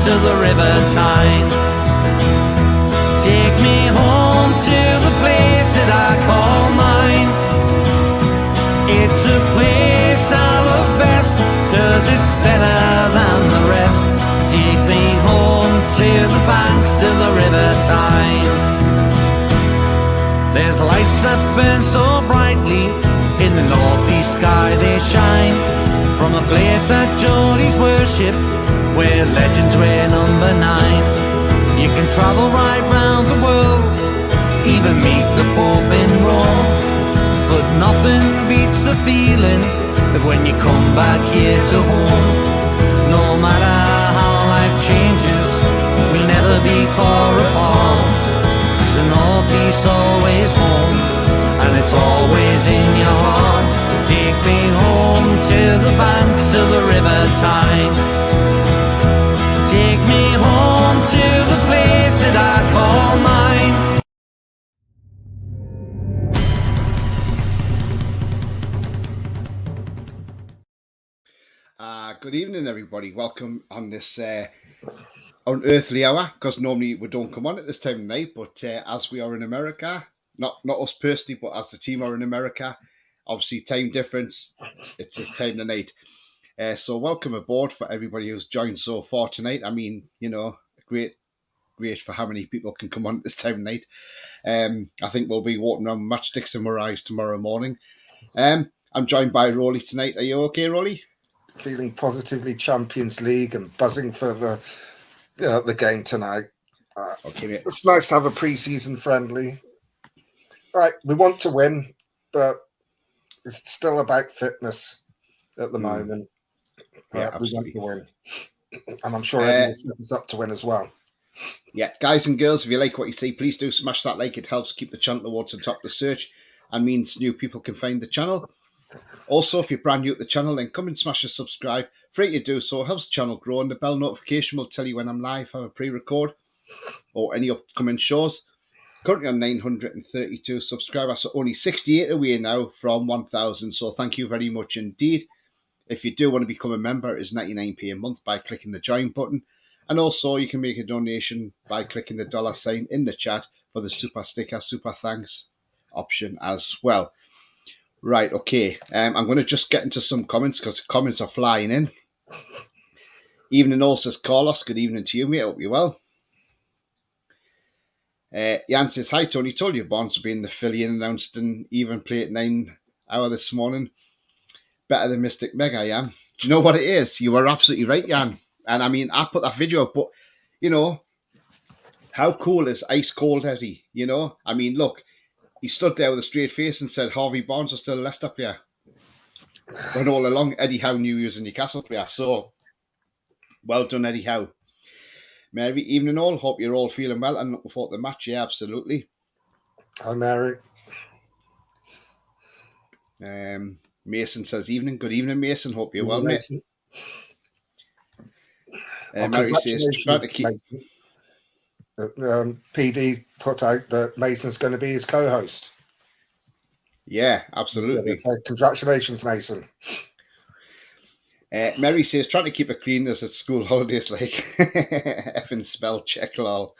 of the River Tyne. Take me home to the place that I call mine. It's a place I love best, 'cause it's better than the rest. Take me home to the banks of the River Tyne. There's lights that burn so brightly, in the northeast sky they shine. From a place that Geordies worship, where legends wear number 9. You can travel right round the world, even meet the Pope in Rome. But nothing beats the feeling of when you come back here to home. No matter how life changes, we'll never be far apart. The northeast always home, and it's always in your heart. Take me home to the banks of the River Tyne. Take me home to the place that I call mine. Good evening, everybody. Welcome on this unearthly hour, because normally we don't come on at this time of night, but as we are in America, not us personally, but as the team are in America, obviously time difference, it's this time of night. So welcome aboard for everybody who's joined so far tonight. I mean, you know, great for how many people can come on at this time of night. I think we'll be walking around matchsticks and mirrors tomorrow morning. I'm joined by Roly tonight. Are you okay, Roly? Feeling positively Champions League and buzzing for the game tonight. Okay, mate. It's nice to have a pre-season friendly. Right, we want to win, but it's still about fitness at the moment. Yeah, we want absolutely. to win, and I'm sure Eddie will set us up to win as well. Yeah, guys and girls, if you like what you see, please do smash that like. It helps keep the channel towards the top of the search and means new people can find the channel. Also, if you're brand new at the channel, then come and smash the subscribe. Free to do so, helps the channel grow, and the bell notification will tell you when I'm live, have a pre-record, or any upcoming shows. Currently on 932 subscribers, so only 68 away now from 1,000, so thank you very much indeed. If you do want to become a member, it's 99p a month by clicking the join button, and also you can make a donation by clicking the $ in the chat for the super sticker, super thanks option as well. Right, okay. I'm going to just get into some comments because the comments are flying in. Evening all, says Carlos. Good evening to you, mate. I hope you're well. Jan says, hi, Tony. Told you Barnes will be in the Philly and announced an even play at 9 hour this morning. Better than Mystic Mega, Jan. Do you know what it is? You were absolutely right, Jan. And I mean, I put that video up, but, you know, how cool is Ice Cold Eddie? You know, I mean, look. He stood there with a straight face and said Harvey Barnes was still a Leicester player. When all along, Eddie Howe knew he was a Newcastle player. So, well done, Eddie Howe. Mary, evening all. Hope you're all feeling well and looking forward to the match. Yeah, absolutely. Hi, Mary. Mason says, evening. Good evening, Mason. Hope you're well, Mason. mate. Mary says, try to keep... PD put out that Mason's going to be his co-host. Yeah, absolutely. So congratulations, Mason. Mary says, trying to keep it clean as it's school holidays, like effing spell check, lol.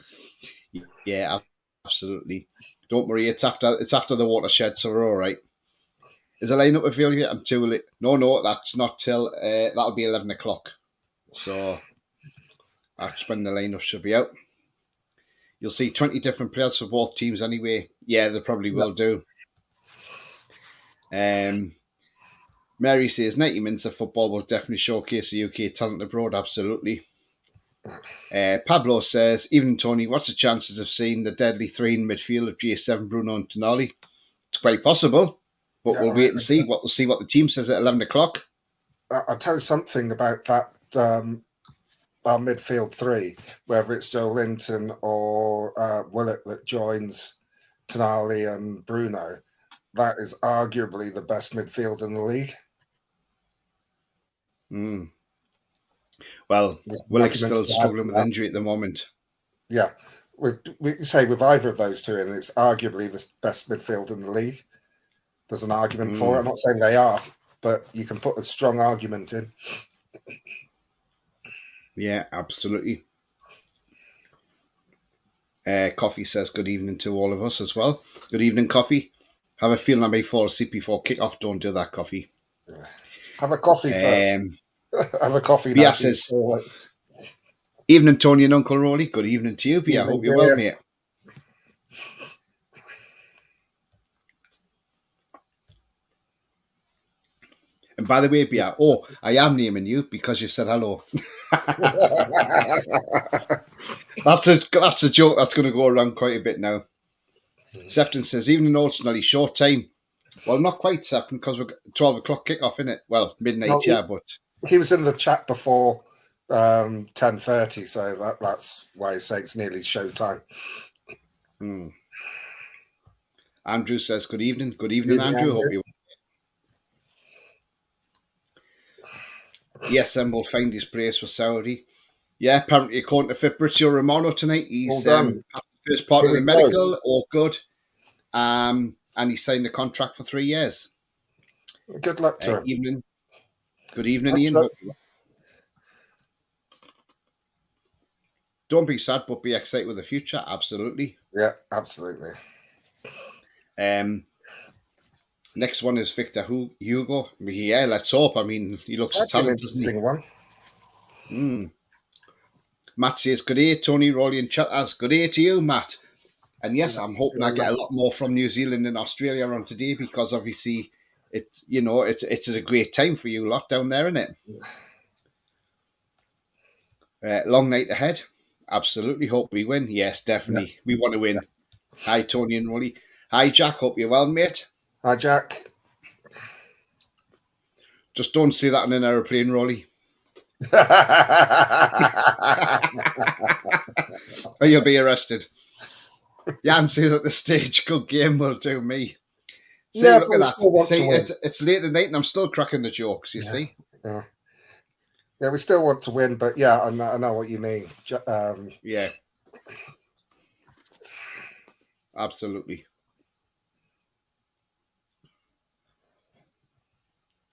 Yeah, absolutely. Don't worry, it's after the watershed, so we're all right. Is the lineup available yet? I'm too late. No, that's not till that'll be 11 o'clock. So that's when the lineup should be out. You'll see 20 different players for both teams anyway. Yeah, they probably will do. Mary says 90 minutes of football will definitely showcase the UK talent abroad. Absolutely. Pablo says, evening Tony, what's the chances of seeing the deadly three in midfield of GS7, Bruno and Tonali? It's quite possible, but we'll wait and see. We'll see what the team says at 11 o'clock. I'll tell you something about that. Our midfield three, whether it's Joe Linton or Willett that joins Tonali and Bruno, that is arguably the best midfield in the league. Well, Willock's still struggling with injury at the moment. Yeah, we say with either of those two, and it's arguably the best midfield in the league. There's an argument for it. I'm not saying they are, but you can put a strong argument in. Yeah, absolutely. Coffee says good evening to all of us as well. Good evening, Coffee. Have a feeling I may fall asleep before kick-off. Don't do that, Coffee. Have a coffee first. Have a coffee. Bia says, evening, Tony and Uncle Roly. Good evening to you, Bia. Hope you're well, mate. And by the way, Bia, I am naming you because you said hello. That's a joke that's going to go around quite a bit now. Sefton says, evening, old Snelly, short time. Well, not quite, Sefton, because we're 12 o'clock kickoff, innit? Well, midnight, but... He was in the chat before 10:30, so that's why he says it's nearly showtime. Andrew says, good evening. Good evening, Andrew. Hope you... Yes, and we'll find his place for Saudi. Yeah, apparently according to Fabrizio Romano tonight, he's the first part of the medical, all good. And he signed a contract for 3 years. Good luck to him. Good evening, Ian. Don't be sad, but be excited with the future. Absolutely. Yeah, absolutely. Next one is Victor Hugo. Yeah, let's hope. I mean, he looks a talent, doesn't he? One. Matt says, good day, Tony, Roly and Chatters. Good day to you, Matt. And yes, I'm hoping I get a lot more from New Zealand and Australia on today because obviously it's a great time for you lot down there, isn't it? Long night ahead. Absolutely. Hope we win. Yes, definitely. Yeah. We want to win. Hi, Tony and Roly. Hi, Jack. Hope you're well, mate. Hi, Jack. Just don't say that on an aeroplane, Roly. Or you'll be arrested. Jan says at the stage, good game will do me. See, yeah, look at that. See, it's late at night and I'm still cracking the jokes, you see? Yeah. Yeah, we still want to win, but yeah, I know what you mean. Yeah. Absolutely.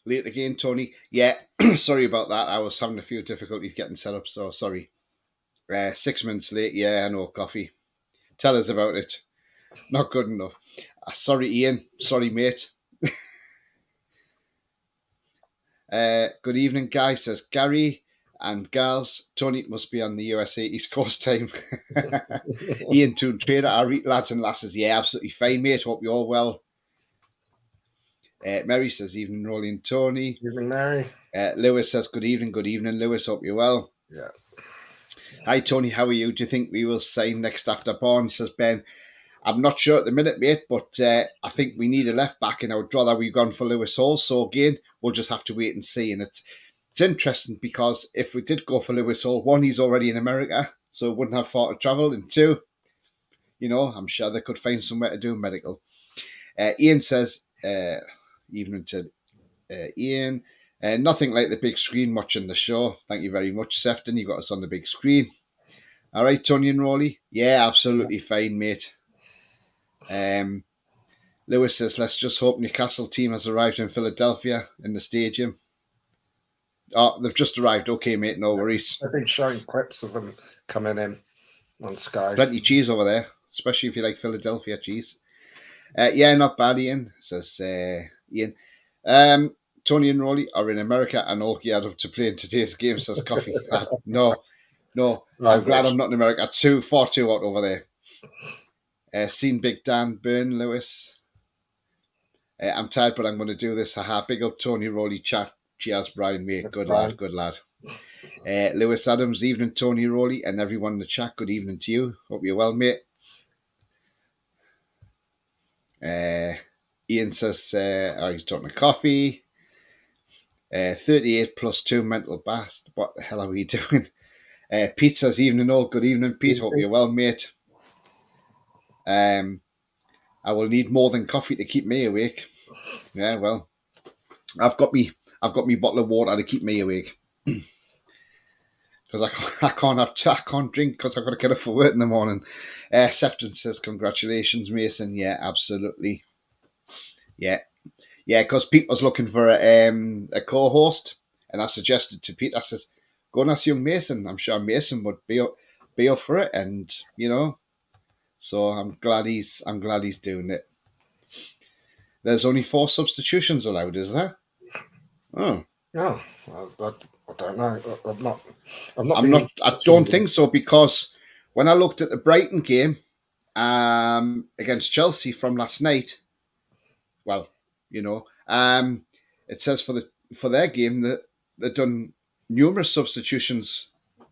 Late again, Tony. Yeah, sorry about that. I was having a few difficulties getting set up, so sorry. 6 minutes late. Yeah, I know, Coffee. Tell us about it. Not good enough. Sorry, Ian. Sorry, mate. Good evening, guys, says Gary and gals. Tony must be on the USA East Coast time. Ian Toon Trader, our lads and lasses. Yeah, absolutely fine, mate. Hope you're all well. Mary says, evening, Roly and Tony. Evening, Mary. Lewis says, good evening, Lewis. Hope you're well. Yeah. Hi, Tony. How are you? Do you think we will sign next after Barnes, says Ben? I'm not sure at the minute, mate, but I think we need a left back, and I would rather we've gone for Lewis Hall. So again, we'll just have to wait and see. And it's interesting because if we did go for Lewis Hall, one, he's already in America, so wouldn't have far to travel, and two, I'm sure they could find somewhere to do medical. Ian says, evening to Ian. Nothing like the big screen watching the show. Thank you very much, Sefton. You got us on the big screen. All right, Tony and Roly. Yeah, absolutely fine, mate. Lewis says, let's just hope Newcastle team has arrived in Philadelphia in the stadium. Oh, they've just arrived. Okay, mate, no worries. I've been showing clips of them coming in on Sky. Plenty of cheese over there, especially if you like Philadelphia cheese. Yeah, not bad, Ian, says Ian. Tony and Roly are in America and all geared up to play in today's game, says Coffee. No, I'm glad I'm not in America. It's far too hot over there. Seen Big Dan, Burn, Lewis. I'm tired, but I'm going to do this. Haha, big up Tony, Roly, chat. Cheers, Brian, mate. That's good Brian. Good lad. Lewis Adams, evening, Tony, Roly, and everyone in the chat. Good evening to you. Hope you're well, mate. Ian says, he's talking to Coffee. 38 plus 2 mental bast. What the hell are we doing? Pete says, evening all. Good evening, Pete. Hope you're well, mate. I will need more than coffee to keep me awake. Yeah, well, I've got me bottle of water to keep me awake because I can't drink because I've got to get up for work in the morning. Sefton says, congratulations, Mason. Yeah, absolutely. Yeah, because Pete was looking for a co-host, and I suggested to Pete, I says, go and ask young Mason. I'm sure Mason would be up for it, and So I'm glad he's doing it. There's only 4 substitutions allowed, is there? Oh. No, I don't know. I don't think so, because when I looked at the Brighton game against Chelsea from last night, well, it says for their game that they've done numerous substitutions,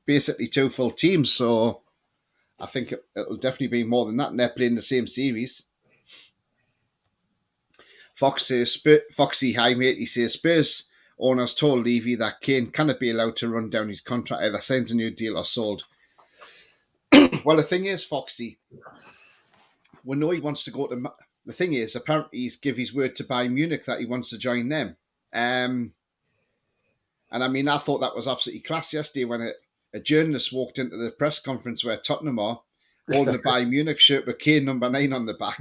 basically 2 full teams. So I think it'll definitely be more than that, and they're playing the same series. Foxy, hi mate. He says Spurs owners told Levy that Kane cannot be allowed to run down his contract, either signs a new deal or sold. Well, the thing is, Foxy, we know he wants to go to. The thing is, apparently he's give his word to Bayern Munich that he wants to join them. And I mean, I thought that was absolutely class yesterday when a journalist walked into the press conference where Tottenham are, holding a Bayern Munich shirt with Kane number 9 on the back.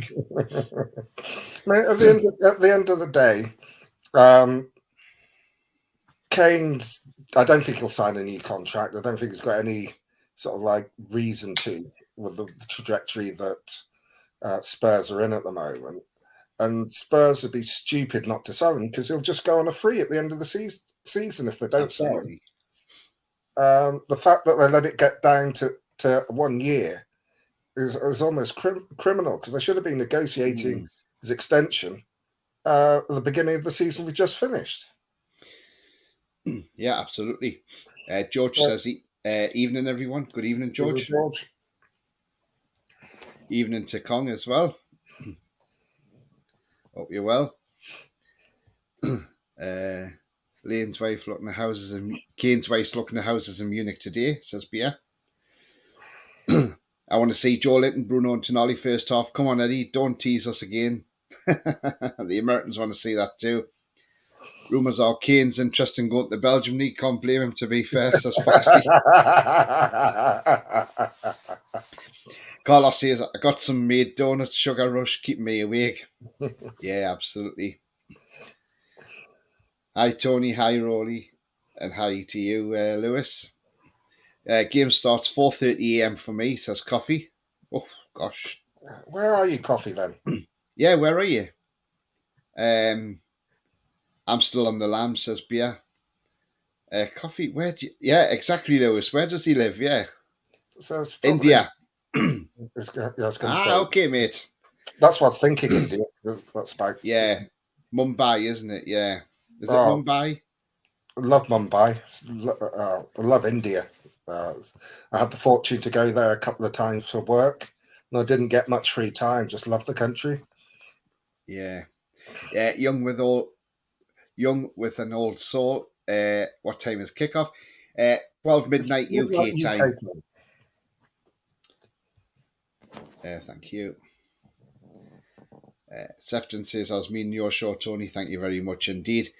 Mate, at the end of the day, Kane's. I don't think he'll sign a new contract. I don't think he's got any sort of like reason to, with the trajectory that Spurs are in at the moment. And Spurs would be stupid not to sell him, because he'll just go on a free at the end of the season if they don't sell him. The fact that they let it get down to 1 year is almost criminal, because they should have been negotiating his extension at the beginning of the season we just finished. Yeah, absolutely. George says, evening, everyone. Good evening, George. Evening to Kong as well. Hope you're well. Kane's wife looking at houses in Munich today, says Bia. I want to see Joe Linton, Bruno and Tonali first half. Come on, Eddie, don't tease us again. The Americans want to see that too. Rumours are Kane's interest in going to the Belgium League. Can't blame him, to be fair, says Foxy. Carlos says, I got some made donuts, sugar rush, keeping me awake. Yeah, absolutely. Hi, Tony. Hi, Roly. And hi to you, Lewis. Game starts 4:30 a.m. for me, says Coffee. Oh, gosh. Where are you, Coffee, then? Yeah, where are you? I'm still on the lam, says Bia. Coffee, where do you... Yeah, exactly, Lewis. Where does he live? Yeah. So India. Say, okay, mate. That's what I was thinking, India. That's about... Yeah. Mumbai, isn't it? Yeah. Is it Mumbai? I love Mumbai. I love India. I had the fortune to go there a couple of times for work, and I didn't get much free time. Just love the country. Yeah. Yeah, young with an old soul. What time is kickoff? 12 midnight UK time. Thank you. Sefton says, I was meaning your show, Tony. Thank you very much indeed.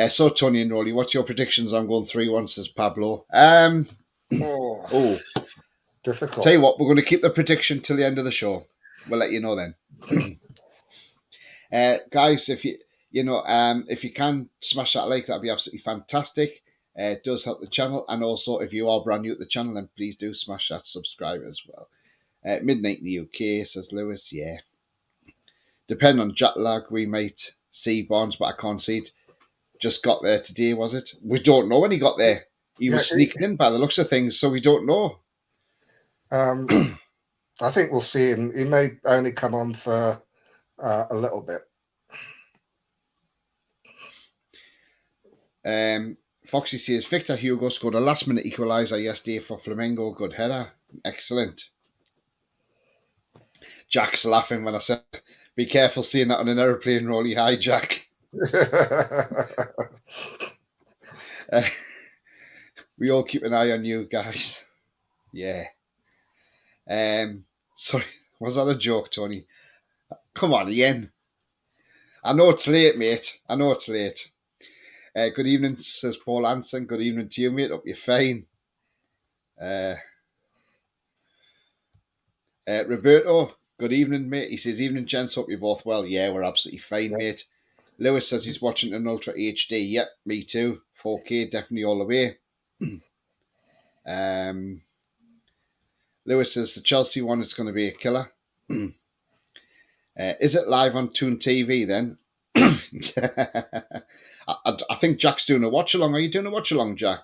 So, Tony and Roly, what's your predictions? I'm going 3-1, says Pablo. Difficult. Tell you what, we're going to keep the prediction till the end of the show. We'll let you know then. Guys, if you can smash that like, that'd be absolutely fantastic. It does help the channel, and also if you are brand new to the channel, then please do smash that subscribe as well. Midnight in the UK, says Lewis. Yeah, depending on jet lag, we might see Barnes, but I can't see it. Just got there today, was it? We don't know when he got there. He was sneaking in by the looks of things, so we don't know. I think we'll see him. He may only come on for a little bit. Foxy says, Victor Hugo scored a last-minute equaliser yesterday for Flamengo. Good header. Excellent. Jack's laughing when I said, be careful seeing that on an aeroplane, Roly. Hi, Jack. We all keep an eye on you guys. Yeah. Sorry, was that a joke, Tony? Come on, Ian. I know it's late, mate. I know it's late. Good evening, says Paul Anson. Good evening to you, mate. Hope you're fine. Roberto, good evening, mate. He says, evening, gents. Hope you're both well. Yeah, we're absolutely fine, mate. Lewis says he's watching an Ultra HD. Yep, me too. 4K, definitely all the way. Lewis says the Chelsea one is going to be a killer. Is it live on Toon TV then? I think Jack's doing a watch along. Are you doing a watch along, Jack?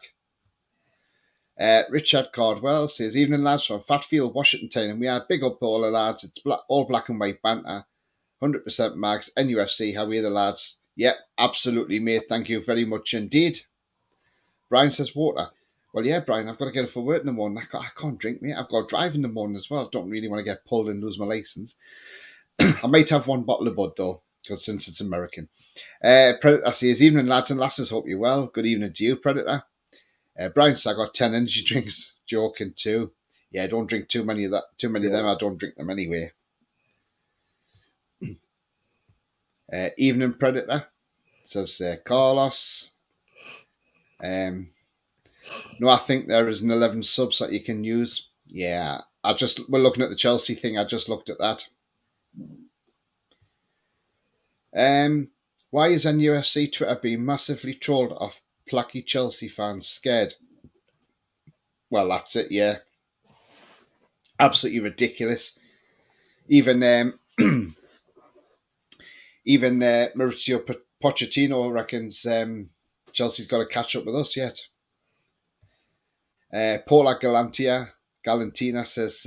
Richard Cardwell says, evening lads from Fatfield, Washington, and we are big up all the lads. It's all black and white banter, 100% mags, NUFC. How are the lads? Yep, absolutely, mate. Thank you very much indeed. Brian says, water. Well, yeah, Brian, I've got to get it for work in the morning. I can't drink, mate. I've got to drive in the morning as well. Don't really want to get pulled and lose my license. I might have one bottle of bud, though, because since it's American. Predator says, evening, lads and lasses. Hope you're well. Good evening to you, Predator. Brian says, I got 10 energy drinks. Joking, too. Yeah, don't drink too many of that. Too many of them. I don't drink them anyway. Evening, Predator, says Carlos. No, I think there is an 11 subs that you can use. Yeah, we're looking at the Chelsea thing. I just looked at that. Why is NUFC Twitter being massively trolled off plucky Chelsea fans scared? Well, that's it, yeah. Absolutely ridiculous. Even Mauricio Pochettino reckons Chelsea's got to catch up with us yet. Paula Galantina says,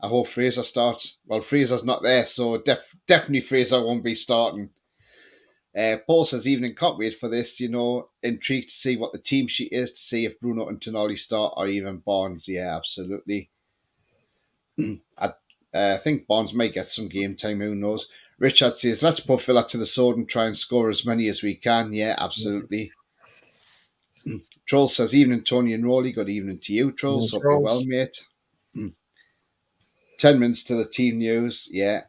I hope Fraser starts. Well, Fraser's not there, so definitely Fraser won't be starting. Paul says, evening, can't wait for this, intrigued to see what the team sheet is, to see if Bruno and Tonali start or even Barnes. Yeah, absolutely. I think Barnes may get some game time, who knows. Richard says, let's put Villa to the sword and try and score as many as we can. Yeah, absolutely. Troll says, evening, Tony and Roly. Good evening to you, Trolls. Hope you're well, mate. 10 minutes to the team news. Yeah.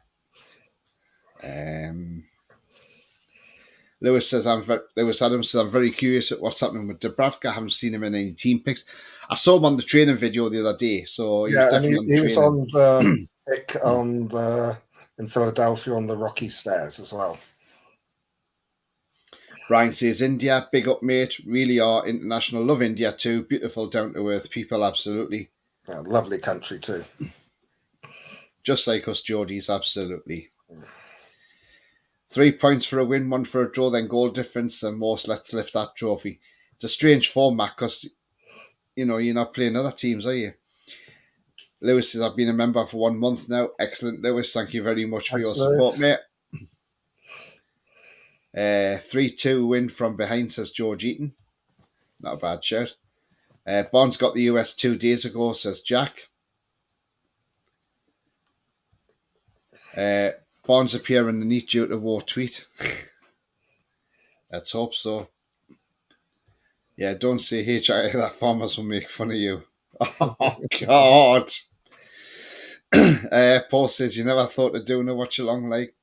Lewis Adams says, I'm very curious at what's happening with Dubravka. I haven't seen him in any team picks. I saw him on the training video the other day. So he was definitely he was on the pick in Philadelphia on the Rocky Stairs as well. Brian says, India, big up, mate. Really are international. Love India too. Beautiful, down-to-earth people, absolutely. Yeah, lovely country too. Just like us Geordies, absolutely. 3 points for a win, 1 for a draw, then goal difference, and most. Let's lift that trophy. It's a strange format because, you're not playing other teams, are you? Lewis says, I've been a member for 1 month now. Excellent, Lewis. Thank you very much for your support, mate. 3-2 win from behind, says George Eaton. Not a bad shout. Bonds got the US 2 days ago, says Jack. Bonds appear in the neat due to war tweet. Let's hope so. Yeah, don't say HI, that farmers will make fun of you. Oh, God. Paul says, you never thought of doing a watch along like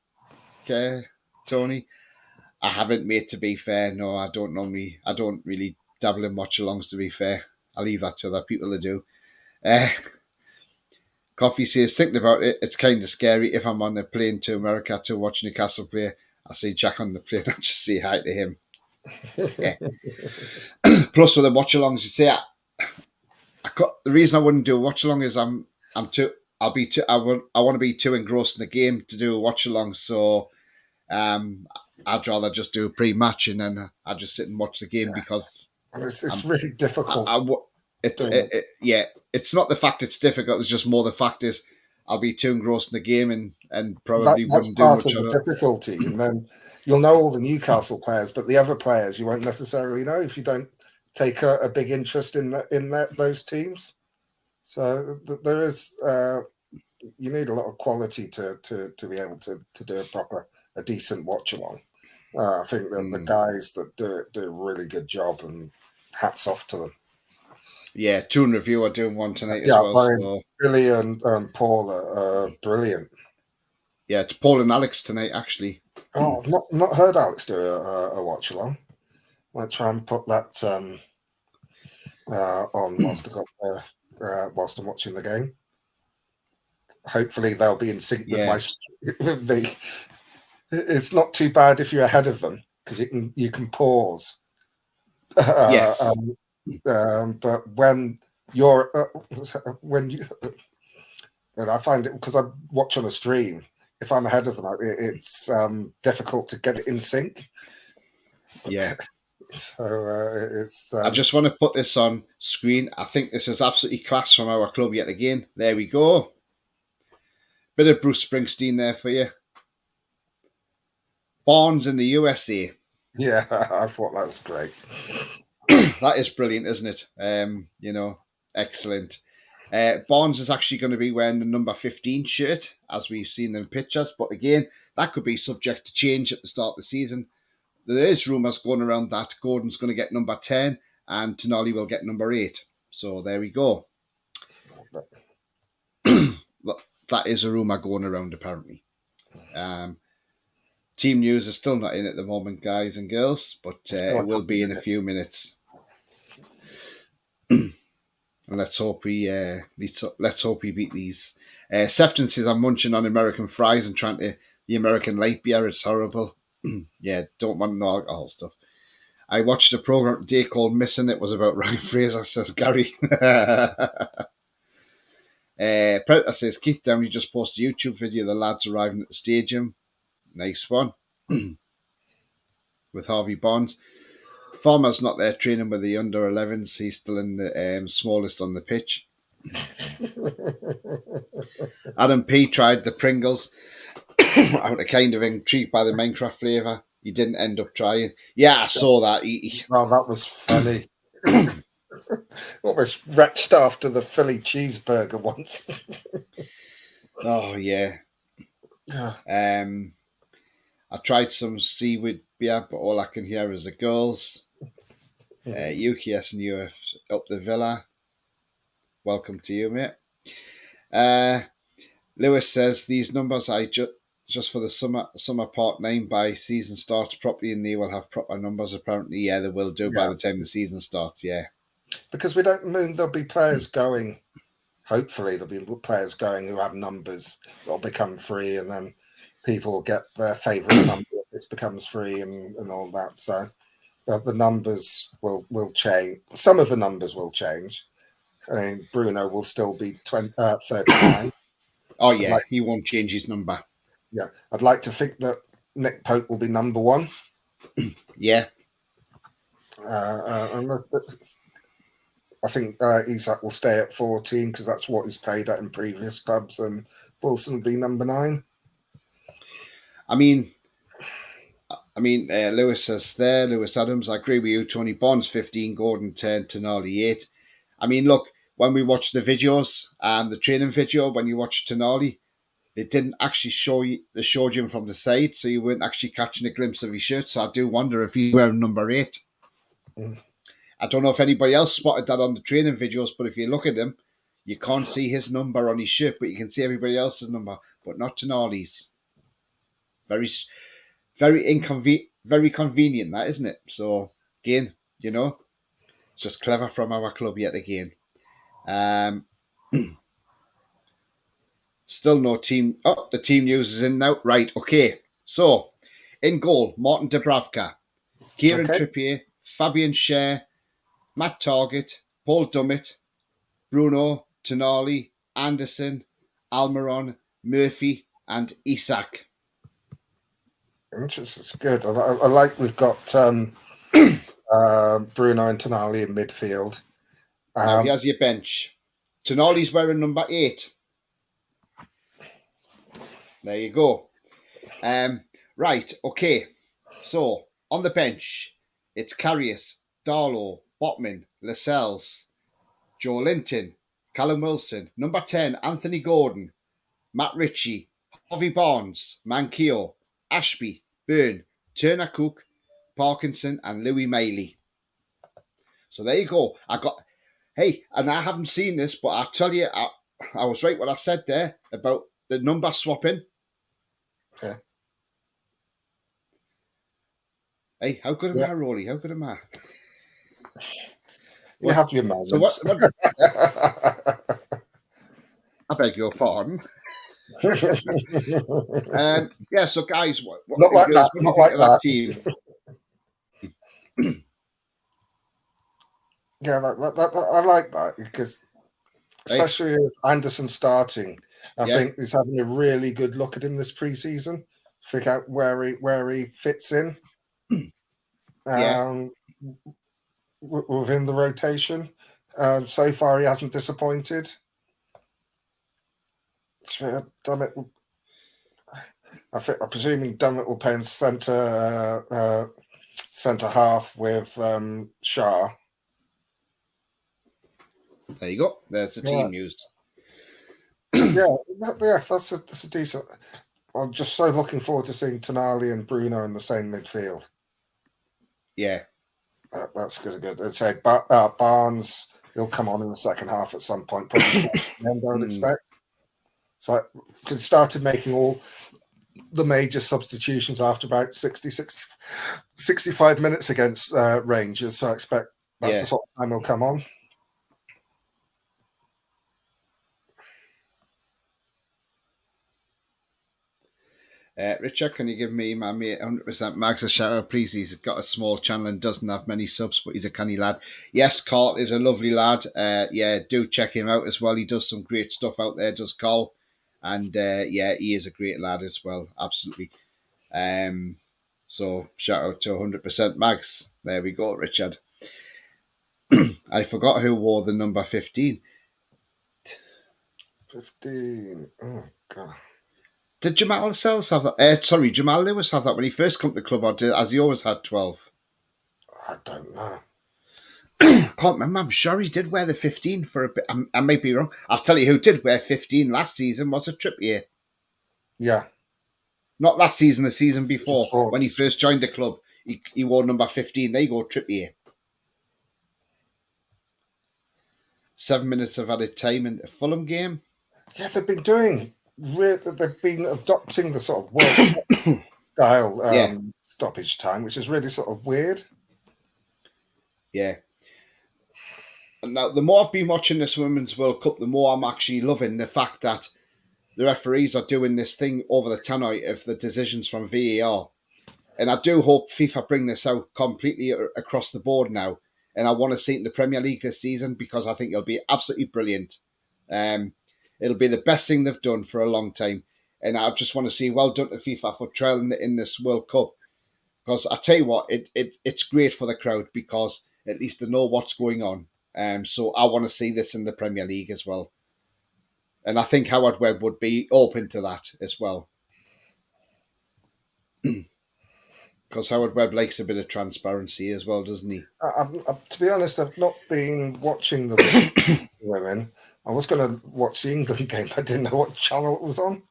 Tony? I haven't, mate, to be fair. No, I don't really dabble in watch alongs, to be fair. I leave that to other people to do. Coffee says, thinking about it, it's kind of scary. If I'm on a plane to America to watch Newcastle play, I see Jack on the plane, I'll just say hi to him. Yeah. Plus, with the watch alongs, you say, the reason I wouldn't do a watch along is I want to be too engrossed in the game to do a watch along. So, I'd rather just do a pre-match and then I just sit and watch the game because it's really difficult. It's not the fact it's difficult. It's just more the fact is I'll be too engrossed in the game and probably wouldn't do much. That's part of the difficulty. And then you'll know all the Newcastle players, but the other players you won't necessarily know if you don't take a big interest in those teams. So there is you need a lot of quality to be able to do a decent watch along. I think that the guys that do it do a really good job, and hats off to them. Yeah, Toon Review are doing one tonight as well. So. Billy and Paul are brilliant. Yeah, it's Paul and Alex tonight, actually. Oh, I've not heard Alex do a watch along. I'll try and put that on whilst I'm watching the game. Hopefully they'll be in sync with me. It's not too bad if you're ahead of them because you can pause. Yes. But when you're And I find it, because I watch on a stream, if I'm ahead of them, it's difficult to get it in sync. Yeah. So it's. I just want to put this on screen. I think this is absolutely class from our club yet again. There we go. Bit of Bruce Springsteen there for you. Barnes in the USA. Yeah, I thought that was great. That is brilliant, isn't it? Excellent. Barnes is actually going to be wearing the number 15 shirt, as we've seen in pictures. But again, that could be subject to change at the start of the season. There is rumours going around that Gordon's going to get number 10 and Tonali will get number 8. So there we go. That is a rumour going around, apparently. Team news is still not in at the moment, guys and girls, but it will be in a few minutes. And let's hope we beat these. Sefton says I'm munching on American fries and trying to the American light beer. It's horrible. Yeah, don't want no alcohol stuff. I watched a program today called Missing. It was about Ryan Fraser, says Gary. Predator says Keith Downey just posted a YouTube video of the lads arriving at the stadium. Nice one. With Harvey Barnes. Farmer's not there training with the under 11s. He's still in the smallest on the pitch. Adam P tried the Pringles. Out of kind of intrigued by the Minecraft flavour. He didn't end up trying. Yeah, I saw that. Oh, that was funny. Almost retched after the Philly cheeseburger once. Oh, yeah. I tried some seaweed beer, but all I can hear is the girls. Yuki SNU up the villa. Welcome to you, mate. Lewis says these numbers are just for the summer part 9 by season starts properly, and they will have proper numbers apparently. Yeah, they will do by the time the season starts. Yeah, because we don't mean there'll be players going. Hopefully, there'll be players going who have numbers that'll become free, and then people will get their favourite number if it becomes free and all that. So the numbers will change. Some of the numbers will change. I mean, Bruno will still be 39. Oh, yeah, he won't change his number. Yeah, I'd like to think that Nick Pope will be number 1. Yeah. And I think Isak will stay at 14 because that's what he's played at in previous clubs, and Wilson will be number 9. I mean, Lewis says there, Lewis Adams, I agree with you, Tony. Bonds 15, Gordon 10, Tonali 8. I mean, look, when we watch the videos, the training video, when you watch Tonali, they didn't actually show you, they showed him from the side, so you weren't actually catching a glimpse of his shirt. So I do wonder if he's wearing number 8. I don't know if anybody else spotted that on the training videos, but if you look at him, you can't see his number on his shirt, but you can see everybody else's number, but not Tonali's. Very, very convenient, that, isn't it? So again, it's just clever from our club yet again. Still no team. Oh, the team news is in now. Right, okay. So, in goal, Martin Dubravka, Kieran Trippier, Fabian Schär, Matt Targett, Paul Dummett, Bruno, Tonali, Anderson, Almiron, Murphy, and Isak. Interesting. It's good. I like we've got Bruno and Tonali in midfield. Here's your bench. Tonali's wearing number 8. There you go. Right, okay. So, on the bench, it's Karius, Darlow, Botman, Lascelles, Joe Linton, Callum Wilson, number 10, Anthony Gordon, Matt Ritchie, Harvey Barnes, Manquillo, Ashby, Byrne, Turner Cook, Parkinson, and Louis Mailey. So there you go. And I haven't seen this, but I tell you, I was right what I said there about the number swapping. Yeah. Hey, how good am I, Roly? How good am I? You have your moments. So what I beg your pardon. Yeah, so guys, what not like that. Not like that. Team? Yeah, I like that because especially with Anderson starting, I think he's having a really good look at him this pre-season, figure out where he fits in within the rotation. So far, he hasn't disappointed. I'm presuming Dummett will play in centre half with Shah. There you go. There's the team news. yeah, that's a decent. I'm just so looking forward to seeing Tonali and Bruno in the same midfield. Yeah, that's good. I'd say Barnes, he'll come on in the second half at some point, probably I would expect. So I started making all the major substitutions after about 65 minutes against Rangers. So I expect that's the sort of time he'll come on. Richard, can you give me my mate 100% Mags a shout out, please? He's got a small channel and doesn't have many subs, but he's a canny lad. Yes, Carl is a lovely lad. Do check him out as well. He does some great stuff out there, does Carl. And he is a great lad as well. Absolutely. So shout out to 100% Mags. There we go, Richard. I forgot who wore the number 15. 15. Oh, God. Did Jamal Lascelles have that? Jamal Lewis have that when he first come to the club, or has he always had 12? I don't know. Can't remember. I'm sure he did wear the 15 for a bit. I may be wrong. I'll tell you who did wear 15 last season was a Trippier. Yeah. Not last season, the season before. When he first joined the club, he wore number 15. There you go, Trippier. 7 minutes of added time in a Fulham game. Yeah, they've been adopting the sort of World Cup style stoppage time, which is really sort of weird. Yeah. And now, the more I've been watching this Women's World Cup, the more I'm actually loving the fact that the referees are doing this thing over the tannoy of the decisions from VAR. And I do hope FIFA bring this out completely across the board now. And I want to see it in the Premier League this season because I think it'll be absolutely brilliant. It'll be the best thing they've done for a long time. And I just want to see well done to FIFA for trailing in this World Cup. Because I tell you what, it's great for the crowd because at least they know what's going on. So I want to see this in the Premier League as well. And I think Howard Webb would be open to that as well. Because Howard Webb likes a bit of transparency as well, doesn't he? To be honest, I've not been watching the women. I was going to watch the England game. I didn't know what channel it was on.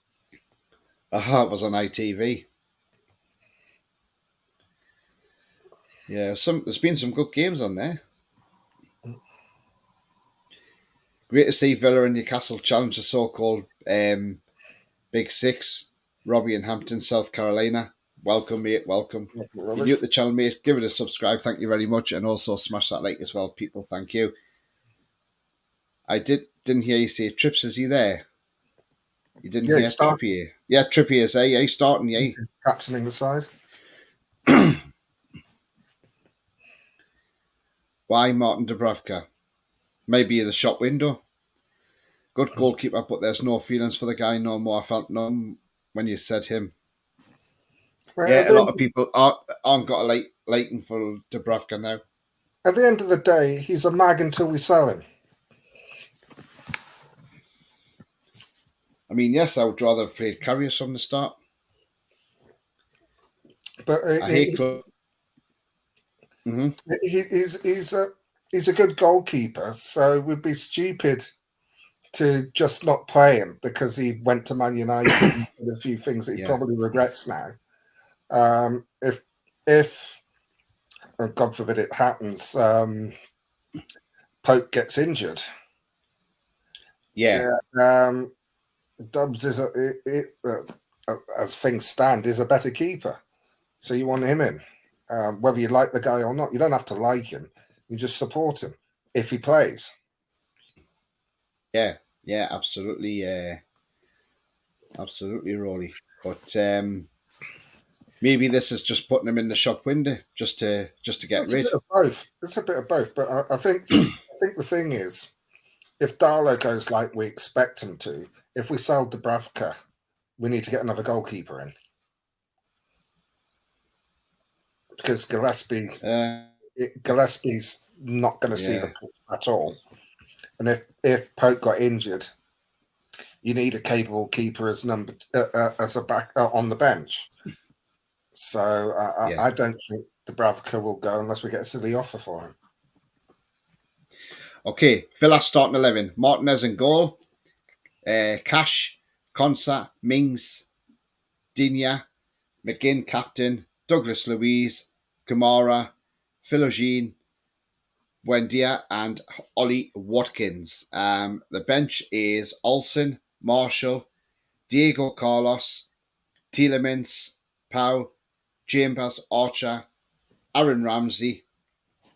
It was on ITV. Yeah, there's been some good games on there. Great to see Villa and Newcastle challenge the so-called Big Six. Robbie in Hampton, South Carolina. Welcome, mate. Welcome. You're new to the channel, mate. Give it a subscribe. Thank you very much. And also smash that like as well, people. Thank you. I didn't hear you say Trips. Is he there? You didn't hear Trippier? Yeah, Trippier's there. Yeah, he's starting. Yeah. Captaining the side. Why Martin Dubravka? Maybe the shop window. Good goalkeeper, but there's no feelings for the guy no more. I felt none when you said him. Well, a lot of people aren't got a liking for Dubravka now. At the end of the day, he's a mag until we sell him. I mean, yes, I would rather have played Karius from the start. But I hate he's a good goalkeeper, so it would be stupid to just not play him because he went to Man United and did a few things that he probably regrets now. If oh, God forbid it happens, Pope gets injured. Dubs is as things stand is a better keeper, so you want him in, whether you like the guy or not. You don't have to like him; you just support him if he plays. Yeah, absolutely, absolutely, Roly. But maybe this is just putting him in the shop window just to get rid. It's a bit of both. It's a bit of both, but I think the thing is, if Darlow goes like we expect him to, if we sell Dubravka, we need to get another goalkeeper in. Because Gillespie's not going to see the pitch at all. And if Pope got injured, you need a capable keeper as a back on the bench. So I don't think Dubravka will go unless we get a silly offer for him. Okay, Villa starting 11. Martinez in goal. Cash, Konsa, Mings, Digne, McGinn captain, Douglas Luiz, Kamara, Philogene, Buendia, and Ollie Watkins. The bench is Olsen, Marshall, Diego Carlos, Tielemans, Pau, Chambers, Archer, Aaron Ramsey,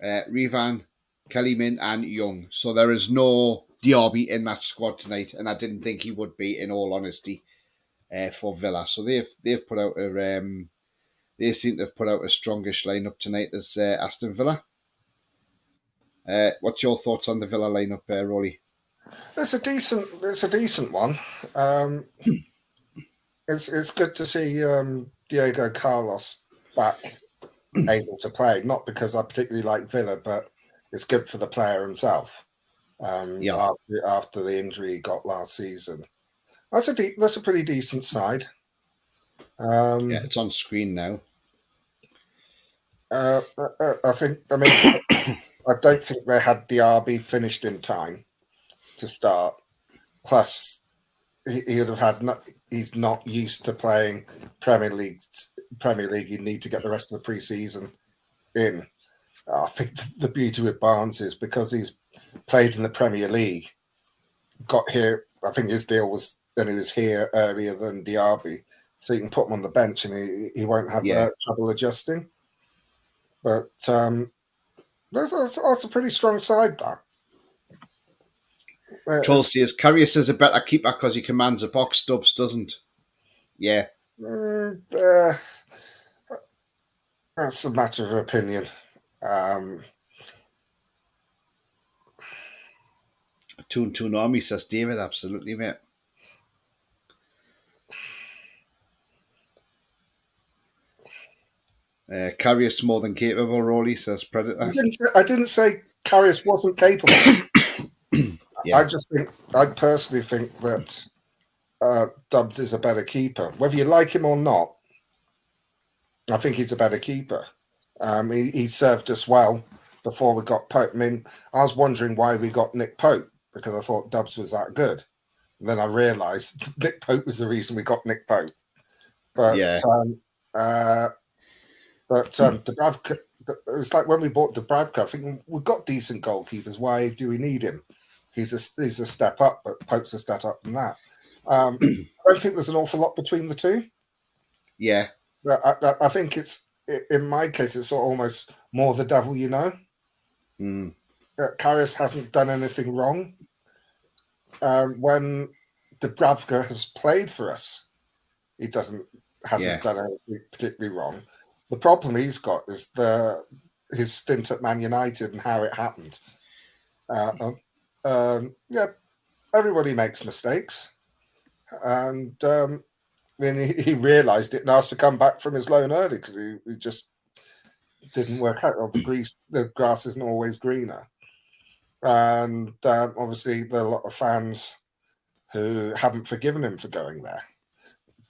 Revan, Kellyman, and Young. So there is no Diaby in that squad tonight, and I didn't think he would be, in all honesty, for Villa. So they've put out a they seem to have put out a strongish lineup tonight as Aston Villa. What's your thoughts on the Villa lineup, Roly? It's a decent one. It's good to see Diego Carlos back able to play. Not because I particularly like Villa, but it's good for the player himself. After the injury he got last season, that's a pretty decent side. It's on screen now. I don't think they had Diaby finished in time to start. Plus, he would have had. He's not used to playing Premier League. You need to get the rest of the pre-season in. I think the beauty with Barnes is because he's played in the Premier League. Got here. I think his deal was then he was here earlier than Diaby, so you can put him on the bench and he won't have trouble adjusting. But that's a pretty strong side, that. Troll says, Karius is a better keeper because he commands a box. Stubbs doesn't. Yeah. That's a matter of opinion. Toon Army says, David, absolutely, mate. Karius more than capable, Roly, says Predator. I didn't say Karius wasn't capable. I personally think that Dubs is a better keeper. Whether you like him or not, I think he's a better keeper. He served us well before we got Pope. I mean, I was wondering why we got Nick Pope, because I thought Dubs was that good. And then I realised Nick Pope was the reason we got Nick Pope. But Dubravka, it's like when we bought Dubravka, I think we've got decent goalkeepers. Why do we need him? He's a step up, but Pope's a step up from that. I don't think there's an awful lot between the two. Yeah. I think it's, in my case, it's almost more the devil you know. Karius hasn't done anything wrong. When Dubravka has played for us, he hasn't done anything particularly wrong. The problem he's got is his stint at Man United and how it happened. Everybody makes mistakes, and then he realised it and asked to come back from his loan early because he just didn't work out. The grass isn't always greener, and obviously there are a lot of fans who haven't forgiven him for going there.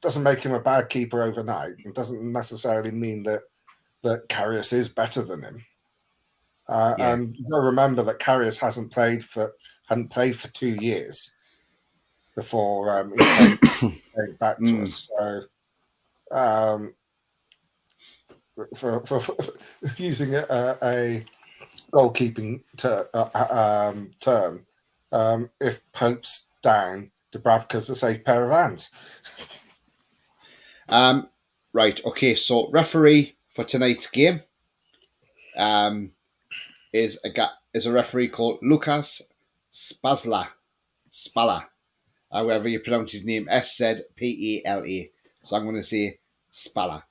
Doesn't make him a bad keeper overnight. It doesn't necessarily mean that Karius is better than him. And you've got to remember that Karius hadn't played for 2 years before he came back to us. So, for using a goalkeeping term, if Pope's down, Dubravka's a safe pair of hands. Right. Okay. So referee for tonight's game is a referee called Lucas Spala, however you pronounce his name, Spala. So I'm going to say Spala.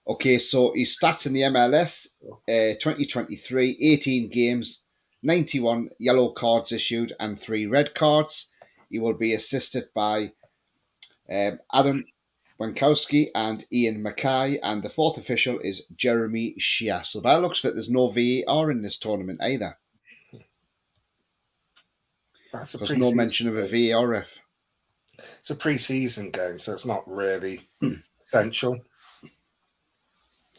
Okay, so his stats in the MLS, 2023, 18 games, 91 yellow cards issued and 3 red cards. He will be assisted by Adam Wankowski and Ian Mackay, and the fourth official is Jeremy Shea. So that looks like there's no VAR in this tournament either. That's a There's no mention of a VAR ref. It's a pre-season game, so it's not really essential.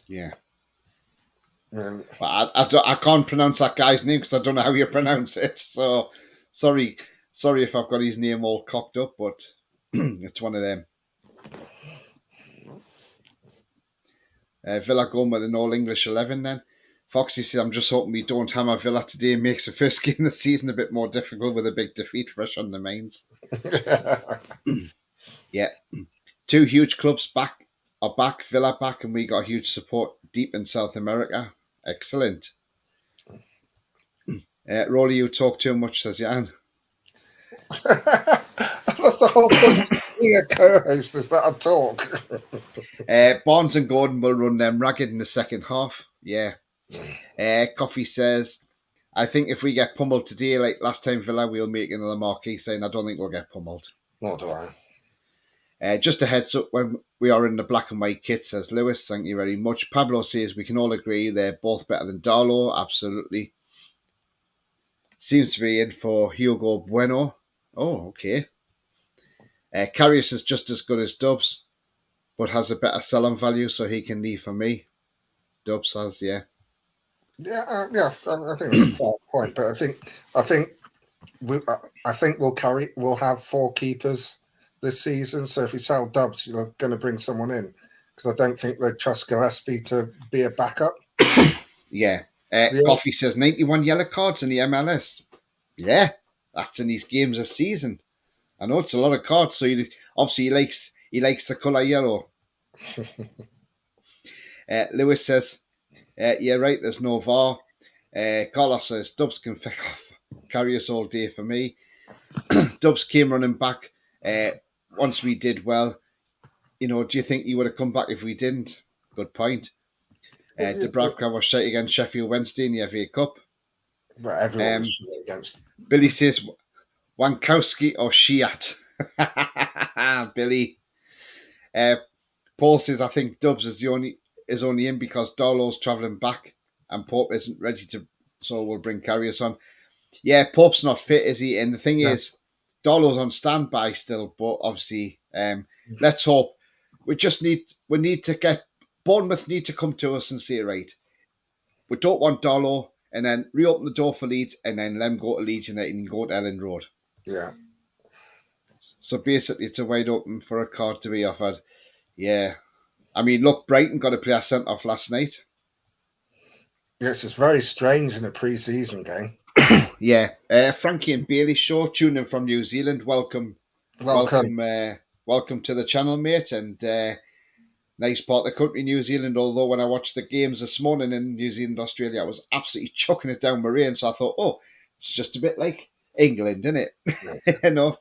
Yeah. Um, But I can't pronounce that guy's name because I don't know how you pronounce it. So sorry if I've got his name all cocked up, but it's one of them. Villa going with an all-English 11 then. Foxy says, I'm just hoping we don't hammer Villa today and makes the first game of the season a bit more difficult with a big defeat fresh on the minds. Yeah. 2 huge clubs are back, Villa back, and we got huge support deep in South America. Excellent. Roly, you talk too much, says Jan. That's the whole point of being a co-host, is that I talk. Barnes and Gordon will run them ragged in the second half. Yeah. Coffee says, I think if we get pummeled today, like last time Villa, we'll make another marquee saying, I don't think we'll get pummeled. Nor do I. Just a heads up when we are in the black and white kit, says Lewis. Thank you very much. Pablo says, we can all agree they're both better than Darlow. Absolutely. Seems to be in for Hugo Bueno. Oh, okay. Karius is just as good as Dubs, but has a better selling value, so he can leave for me. Dubs has, yeah. Yeah. I think that's a fair point, but I think we'll have 4 keepers this season. So if we sell Dubs, you're going to bring someone in, because I don't think they'd trust Gillespie to be a backup. Yeah. Coffee says 91 yellow cards in the MLS. Yeah, that's in these games a season. I know it's a lot of cards, so obviously he likes the colour yellow. Lewis says, yeah, right, there's no VAR. Carlos says, Dubs can feck off. Carry us all day for me. Dubs came running back once we did well. You know, do you think he would have come back if we didn't? Good point. Dubravka was shite against Sheffield Wednesday in the FA Cup. But everyone was shit against. Billy says, Wankowski or Shiat. Billy. Paul says, I think Dubs is only in because Darlow's travelling back and Pope isn't ready to, so we'll bring Karius on. Yeah, Pope's not fit, is he? And the thing is, Darlow's on standby still, but obviously, let's hope. We need to get, Bournemouth need to come to us and say, right, we don't want Darlow, and then reopen the door for Leeds, and then let them go to Leeds United and go to Ellen Road. Yeah. So basically, it's a wide open for a card to be offered. Yeah. I mean, look, Brighton got a player sent off last night. Yes, it's very strange in a pre-season game. Yeah. Frankie and Bailey Show, tuning in from New Zealand. Welcome to the channel, mate. And nice part of the country, New Zealand. Although when I watched the games this morning in New Zealand, Australia, I was absolutely chucking it down with rain. So I thought, oh, it's just a bit like England, isn't it? You know.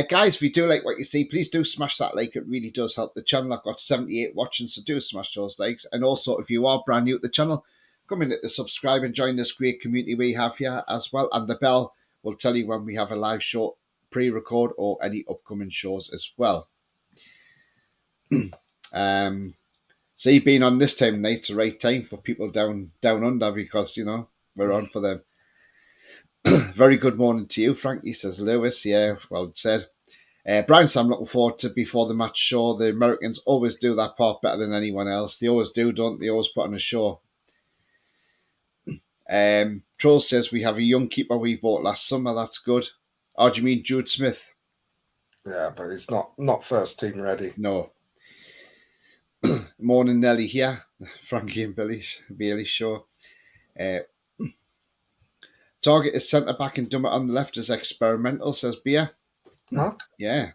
Guys, if you do like what you see, please do smash that like. It really does help the channel. I've got 78 watching, so do smash those likes. And also, if you are brand new to the channel, come in at the subscribe and join this great community we have here as well. And the bell will tell you when we have a live show, pre-record, or any upcoming shows as well. So you've been on this time of night, it's the right time for people down under, because, you know, we're on for them. Very good morning to you, Frankie, says Lewis. Yeah, well said. Brian, so I'm looking forward to before the match show. The Americans always do that part better than anyone else. They always do, don't they? They always put on a show. Troll says we have a young keeper we bought last summer. That's good. Oh, do you mean Jude Smith? Yeah, but he's not first team ready. No. Morning, Nelly here. Frankie and Bailey show. Target is centre back and Dummett on the left as experimental, says Beer. Huh? Yeah.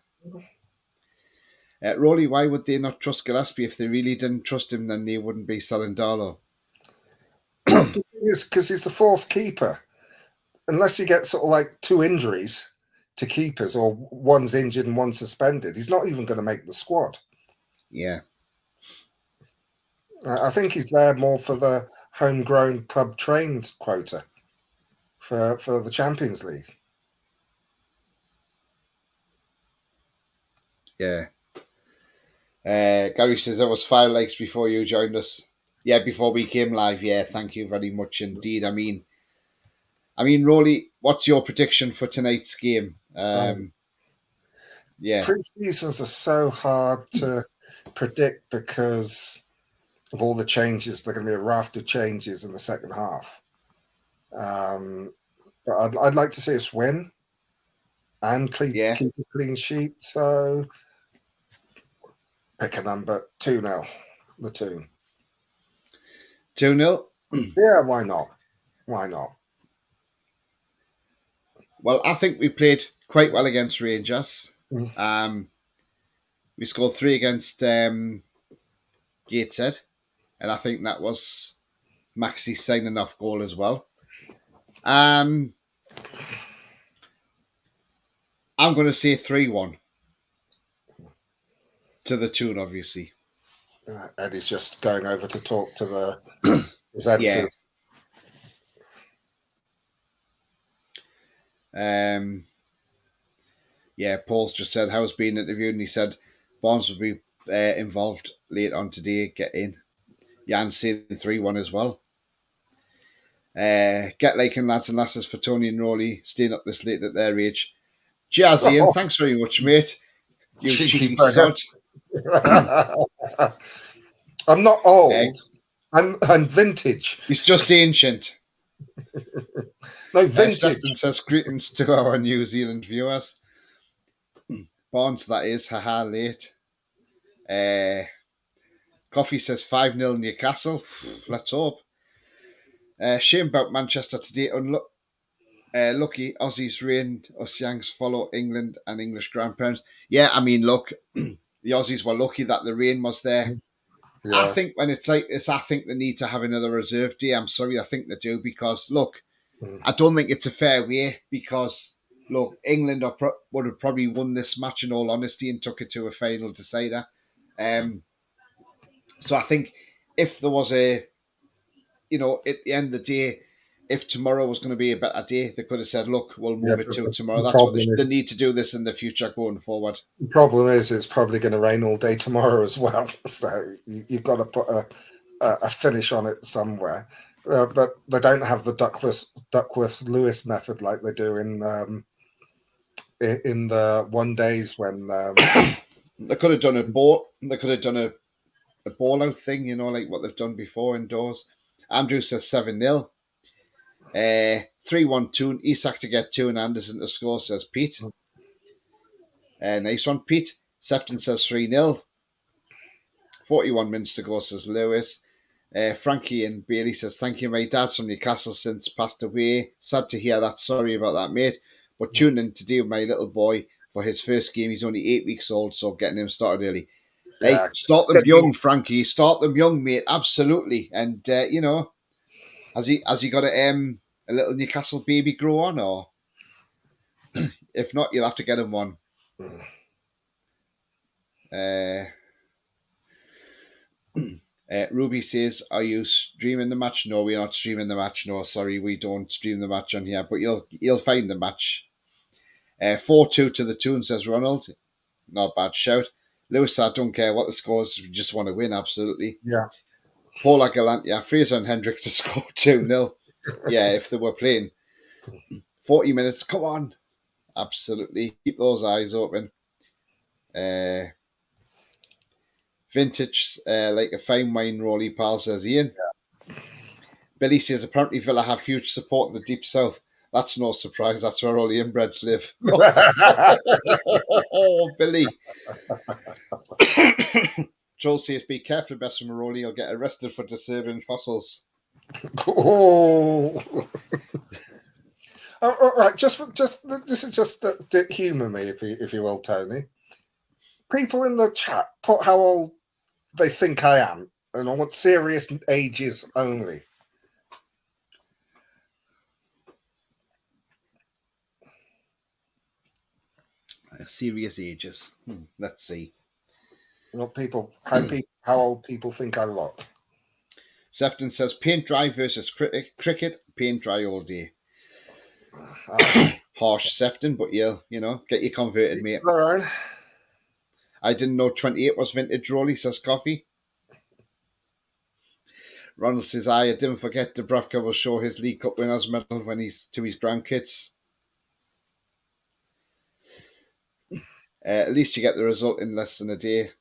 Roly, why would they not trust Gillespie? If they really didn't trust him, then they wouldn't be selling Darlow. The thing is, because he's the fourth keeper. Unless you get sort of like 2 injuries to keepers, or one's injured and one's suspended, he's not even going to make the squad. Yeah. I think he's there more for the homegrown club trained quota for the Champions League. Yeah. Gary says there was 5 likes before you joined us. Yeah, before we came live. Yeah, thank you very much indeed. I mean, Roly, what's your prediction for tonight's game? Yeah, Pre-seasons are so hard to predict because of all the changes. They're going to be a raft of changes in the second half. But I'd like to see us win and keep a clean sheet. So pick a number, 2-0, the Toon. 2-0? Yeah, why not? Why not? Well, I think we played quite well against Rangers. Mm. We scored 3 against Gateshead, and I think that was Maxi's signing off goal as well. I'm going to say 3-1 to the Toon, obviously. Eddie's just going over to talk to the presenters. Paul's just said how's being interviewed, and he said Barnes will be involved later on today. Get in. Jan's saying 3-1 as well. Get liking, lads and lasses, for Tony and Roly staying up this late at their age. Cheers, Ian. Thanks very much, mate. You cheeky sod. I'm not old. I'm vintage. He's just ancient. No, vintage. Stephen says greetings to our New Zealand viewers. Barnes, that is. Haha, late. Coffee says 5-0 Newcastle. Let's hope. Shame about Manchester today. Lucky Aussies reigned. Us Yanks follow England and English grandparents. Yeah, I mean, look, the Aussies were lucky that the rain was there. Yeah. I think when it's like this, I think they need to have another reserve day. I'm sorry, I think they do, because, look, I don't think it's a fair way, because, look, England would have probably won this match in all honesty and took it to a final decider. So I think if there was at the end of the day, if tomorrow was going to be a better day, they could have said, look, we'll move it to tomorrow. That's what they need to do this in the future going forward. The problem is it's probably going to rain all day tomorrow as well. So you've got to put a finish on it somewhere. But they don't have the Duckworth-Lewis method like they do in the 1 days when... they could have done a ball. They could have done a ball out thing, like what they've done before indoors. Andrew says 7-0. 3-1 Toon. Isak to get 2 and Anderson to score, says Pete. Nice one, Pete. Sefton says 3-0. 41 minutes to go, says Lewis. Frankie and Bailey says, thank you. My dad's from Newcastle since passed away. Sad to hear that. Sorry about that, mate. But tuning in today with my little boy for his first game. He's only 8 weeks old, so getting him started early. Hey, start them young, Frankie. Start them young, mate. Absolutely. And, has he got a little Newcastle baby grow on, or if not, you'll have to get him one. Ruby says, are you streaming the match? No, we're not streaming the match. No, sorry, we don't stream the match on here, but you'll find the match. 4-2 to the Toon, says Ronald. Not bad shout. Lewis, I don't care what the score is. We just want to win, absolutely. Yeah. Paula Galantia, Fraser and Hendrick to score 2-0. Yeah, if they were playing 40 minutes, come on. Absolutely. Keep those eyes open. Vintage, like a fine wine, Roly pal, says Ian. Yeah. Billy says, apparently Villa have huge support in the deep south. That's no surprise. That's where all the inbreds live. Oh, Billy. Joel says, be careful, best from Roly. You'll get arrested for disturbing fossils. Oh. All right, this is just to humour me, if you will, Tony. People in the chat put how old they think I am, and I want serious ages only. Serious ages. Let's see. What how old people think I look. Sefton says, paint dry versus cricket, paint dry all day. Harsh Sefton, but you'll, get you converted, mate. All right. I didn't know 28 was vintage Roly, says Coffee. Ronald says, I didn't forget Dubravka will show his League Cup winners medal when he's to his grandkids. At least you get the result in less than a day.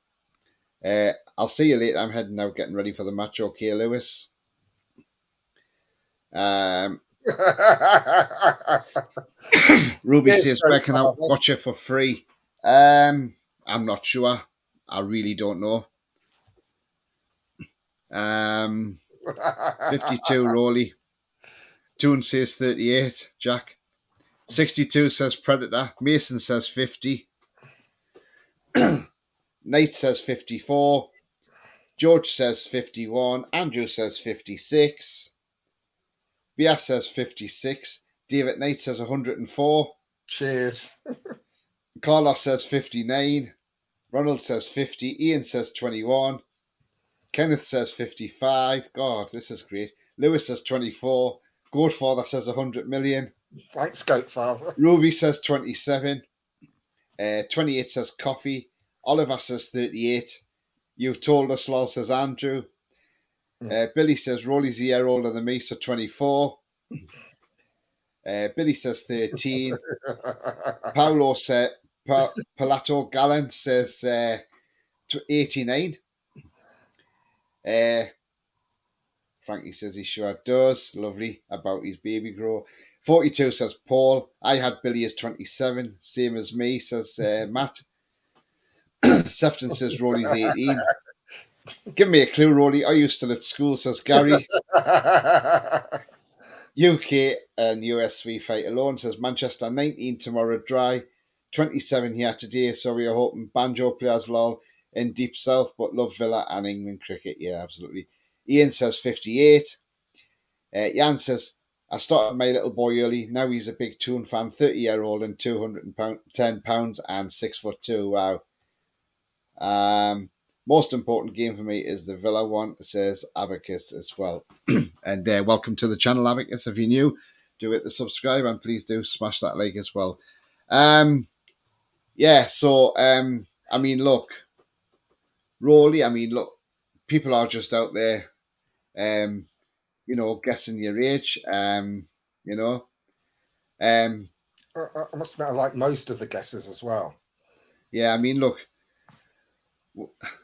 I'll see you later. I'm heading now, getting ready for the match. Okay, Lewis. Ruby says, where can I watch it for free? I'm not sure. I really don't know. 52, Roly. Toon says 38, Jack. 62 says Predator. Mason says 50. Nate says 54. George says 51. Andrew says 56. Bias says 56. David Knight says 104. Cheers. Carlos says 59. Ronald says 50. Ian says 21. Kenneth says 55. God, this is great. Lewis says 24. Goatfather says 100 million. Thanks, Goatfather. Ruby says 27. 28 says Coffee. Oliver says 38. You've told us, lol, says Andrew. Billy says Roly's a year older than me, so 24. Billy says 13. Paolo said, Palato Gallen says 89. Frankie says he sure does. Lovely. About his baby grow. 42 says Paul. I had Billy as 27. Same as me, says Matt. Sefton says Roly's 18. Give me a clue, Roly. Are you still at school, says Gary. UK and US fight alone, says Manchester. 19 tomorrow dry. 27 here today, so we are hoping banjo players, lol, in Deep South, but love Villa and England cricket. Yeah, absolutely. Ian says 58. Jan says, I started my little boy early. Now he's a big Toon fan, 30-year-old and 210 pounds and 6'2". Wow. Most important game for me is the Villa one, says Abacus as well. And welcome to the channel, Abacus. If you're new, do hit the subscribe and please do smash that like as well. I mean, look, Roly, people are just out there, guessing your age, I must admit, I like most of the guesses as well. Yeah, I mean, look,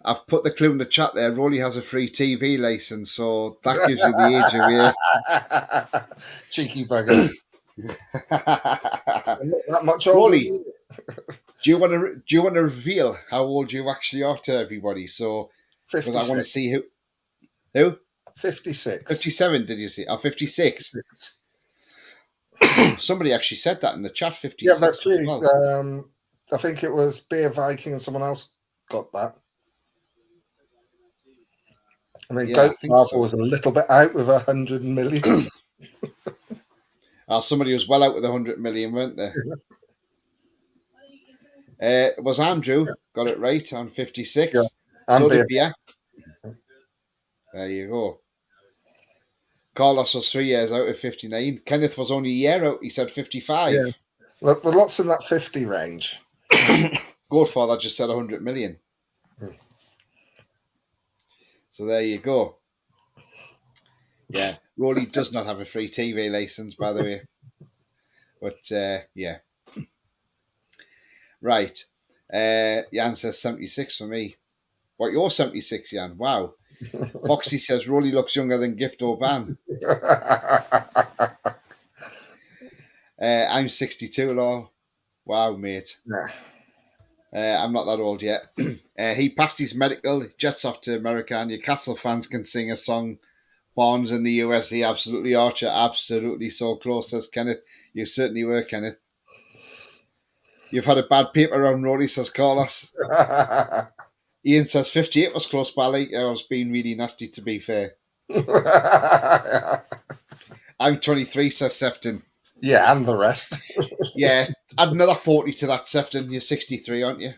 I've put the clue in the chat there. Roly has a free TV license, so that gives you the age away. Cheeky bugger. Not that much older. Roly, do you want to reveal how old you actually are to everybody? So, because I want to see who 56. 57. Did you see? 56. Somebody actually said that in the chat. 56. Yeah, that's true. Well. I think it was Beer Viking and someone else got that. I mean, yeah, Goatfather was a little bit out with 100 million. Somebody was well out with 100 million, weren't they? It was Andrew, got it right on 56. Yeah. So did Beer. There you go. Carlos was 3 years out of 59. Kenneth was only a year out. He said 55. Yeah. Look, there's lots in that 50 range. Goatfather just said 100 million. So there you go. Yeah, Roly does not have a free TV license, by the way. But, yeah. Right. Jan says 76 for me. What, you're 76, Jan? Wow. Foxy says Roly looks younger than Gift O'Ban. I'm 62, lol. Wow, mate. Nah. I'm not that old yet. He passed his medical, jets off to America, and Newcastle fans can sing a song. Barnes in the USA, absolutely, Archer, absolutely so close, says Kenneth. You certainly were, Kenneth. You've had a bad paper round, Roly, says Carlos. Ian says 58 was close, but I was being really nasty, to be fair. I'm 23, says Sefton. Yeah, and the rest. Yeah, add another 40 to that, Sefton. You're 63, aren't you?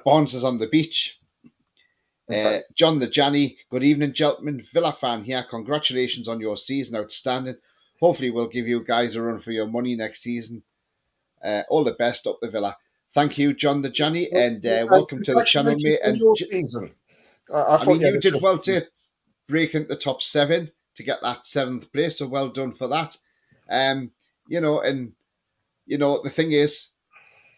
Barnes is on the beach. John the Janny, good evening, gentlemen. Villa fan here. Congratulations on your season, outstanding. hopefully we'll give you guys a run for your money next season. All the best up the Villa. Thank you, John the Johnny, and welcome to the channel, mate. And your season. I I mean, thought you did well to break into the top 7 to get that 7th place, so well done for that. You know, and you know the thing is,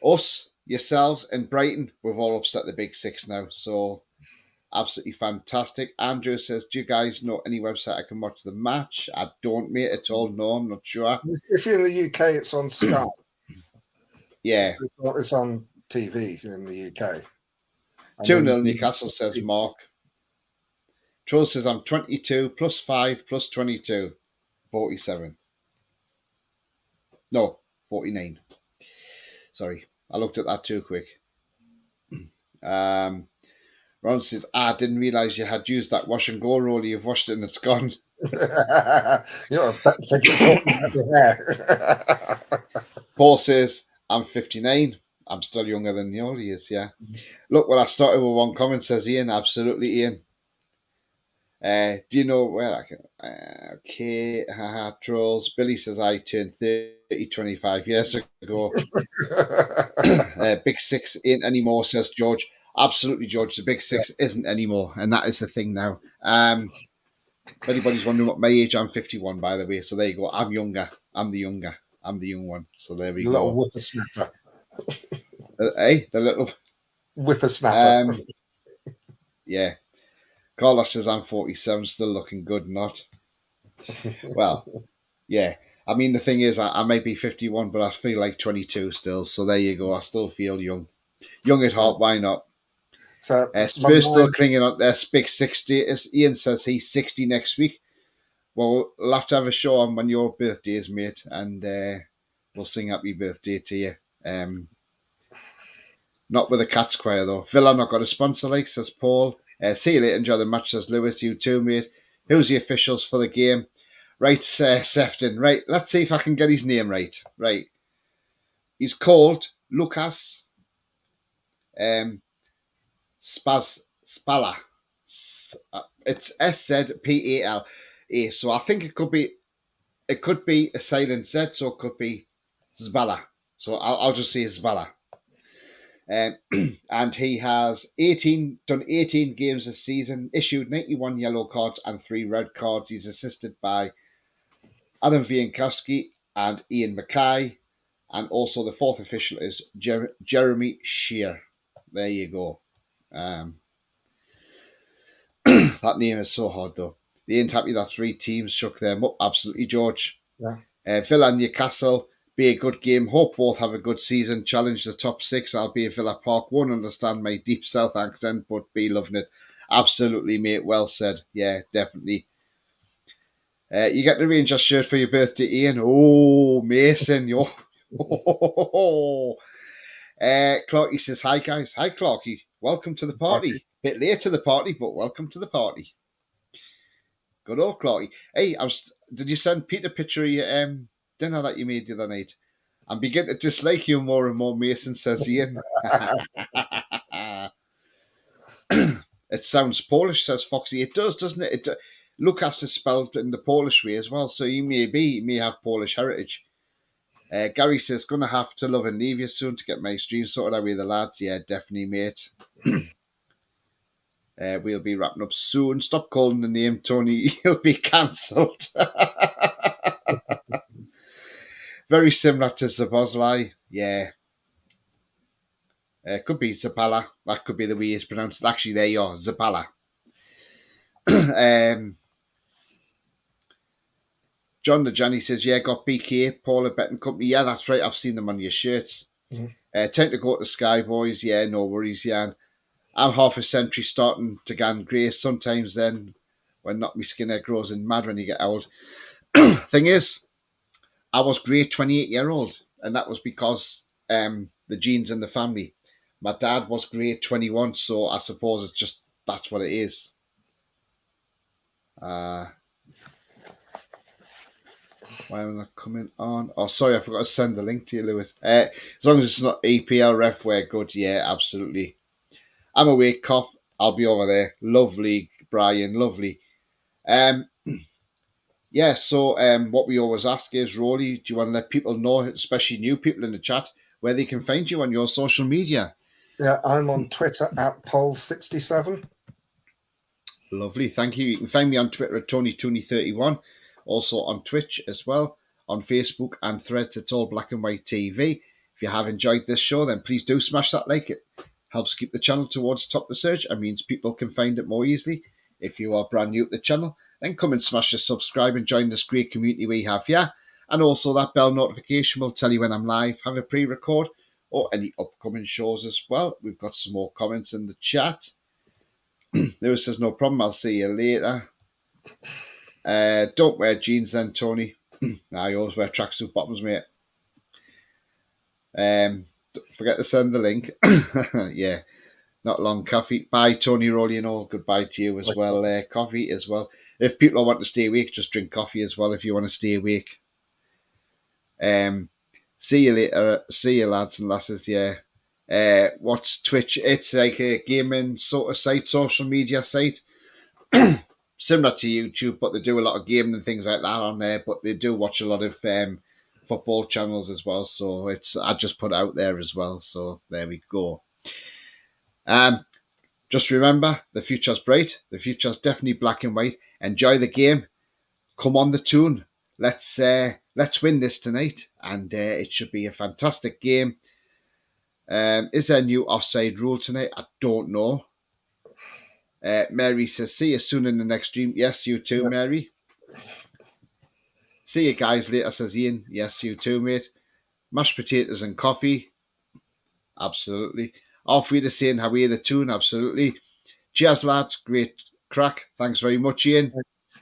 us, yourselves, and Brighton, we've all upset the big 6 now, so absolutely fantastic. Andrew says, do you guys know any website I can watch the match? I don't, mate, at all. No, I'm not sure. If you're in the UK, it's on Sky. Yeah. It's on TV in the UK. 2-0 Newcastle, says Mark. Troll says, I'm 22 plus 5 plus 22. 47. No, 49. Sorry, I looked at that too quick. Ron says, I didn't realise you had used that wash and go roller. You've washed it and it's gone. You're a better talking about your hair. Paul says, I'm 59. I'm still younger than Roly is, yeah. Look, well, I started with one comment, says Ian. Absolutely, Ian. Do you know where I can? Okay, haha, trolls. Billy says I turned 30 25 years ago. Big 6 ain't anymore, says George. Absolutely, George. The big 6 isn't anymore, and that is the thing now. If anybody's wondering what my age, I'm 51, by the way. So there you go. I'm younger. I'm the young one. So there we go. Little whippersnapper. Hey, the little whippersnapper. Yeah. Carlos says I'm 47, still looking good, not. Well, yeah. I mean, the thing is, I might be 51, but I feel like 22 still. So there you go. I still feel young. Young at heart, why not? So Spurs still clinging on their big 6 status. Ian says he's 60 next week. Well, we'll have to have a show on when your birthday is, mate, and we'll sing happy birthday to you. Not with a Cats choir, though. Villa not got a sponsor, like, says Paul. See you later. Enjoy the match, says Lewis. You too, mate. Who's the officials for the game? Right, Sefton. Right, let's see if I can get his name right. Right. He's called Lucas Spala. It's Szpala. So I think it could be a silent Z, so it could be Zbala. So I'll just say Zbala. And he has done 18 games this season, issued 91 yellow cards and 3 red cards. He's assisted by Adam Wiankowski and Ian Mackay. And also the 4th official is Jeremy Shear. There you go. That name is so hard, though. They ain't happy that 3 teams shook them up. Absolutely, George. Yeah. Villa and Newcastle. Be a good game. Hope both have a good season. Challenge the top 6. I'll be at Villa Park. Won't understand my deep south accent, but be loving it. Absolutely, mate. Well said. Yeah, definitely. You get the Rangers shirt for your birthday, Ian. Oh, Mason. Clarky says, hi, guys. Hi, Clarky. Welcome to the party. Bit late to the party, but welcome to the party. Good old Clarky. Hey, did you send Pete a picture of your dinner that you made the other night? I'm beginning to dislike you more and more, Mason, says Ian. It sounds Polish, says Foxy. It does, doesn't it? Lucas is spelled in the Polish way as well, so you may have Polish heritage. Gary says, gonna have to love and leave you soon to get my stream sorted out with the lads. Yeah, definitely, mate. We'll be wrapping up soon. Stop calling the name Tony. He'll be cancelled. Very similar to Zabozlai. Yeah. Could be Zapala. That could be the way it's pronounced. Actually, there you are. Zapala. John the Johnny says, yeah, got BK, Paula Betting Company. Yeah, that's right. I've seen them on your shirts. Mm-hmm. Time to go to Sky Boys. Yeah, no worries, Jan. I'm half a century starting to gain grace sometimes then when not me skin hair grows in mad when you get old. Thing is, I was great 28-year-old, and that was because the genes in the family. My dad was great 21, so I suppose it's just that's what it is. Why am I not coming on? Oh, sorry, I forgot to send the link to you, Lewis. As long as it's not EPL ref, we're good. Yeah, absolutely. I'm awake, cough. I'll be over there. Lovely, Brian. Lovely. Yeah, so what we always ask is, Roly, do you want to let people know, especially new people in the chat, where they can find you on your social media? Yeah, I'm on Twitter at Pole67. Lovely, thank you. You can find me on Twitter at TonyTooney31, also on Twitch as well, on Facebook and Threads. It's all Black and White TV. If you have enjoyed this show, then please do smash that like. It helps keep the channel towards top of the search and means people can find it more easily. If you are brand new to the channel, then come and smash the subscribe and join this great community we have here. And also that bell notification will tell you when I'm live, have a pre-record, or any upcoming shows as well. We've got some more comments in the chat. Lewis says, no problem, I'll see you later. Don't wear jeans then, Tony. I always wear tracksuit bottoms, mate. Don't forget to send the link. Yeah, not long coffee. Bye, Tony, Roly, and all. Goodbye to you as well. Coffee as well. If people want to stay awake, just drink coffee as well if you want to stay awake. See you later. See you, lads and lasses. Yeah. What's Twitch? It's like a gaming sort of site, social media site. Similar to YouTube, but they do a lot of gaming and things like that on there. But they do watch a lot of football channels as well. So I just put it out there as well. So there we go. Just remember, the future's bright. The future's definitely black and white. Enjoy the game. Come on the tune. Let's win this tonight, and it should be a fantastic game. Is there a new offside rule tonight? I don't know. Mary says, see you soon in the next stream. Yes, you too, Mary. See you guys later, says Ian. Yes, you too, mate. Mashed potatoes and coffee. Absolutely. Auf Wiedersehen, how are you the tune? Absolutely. Cheers, lads. Great crack. Thanks very much, Ian.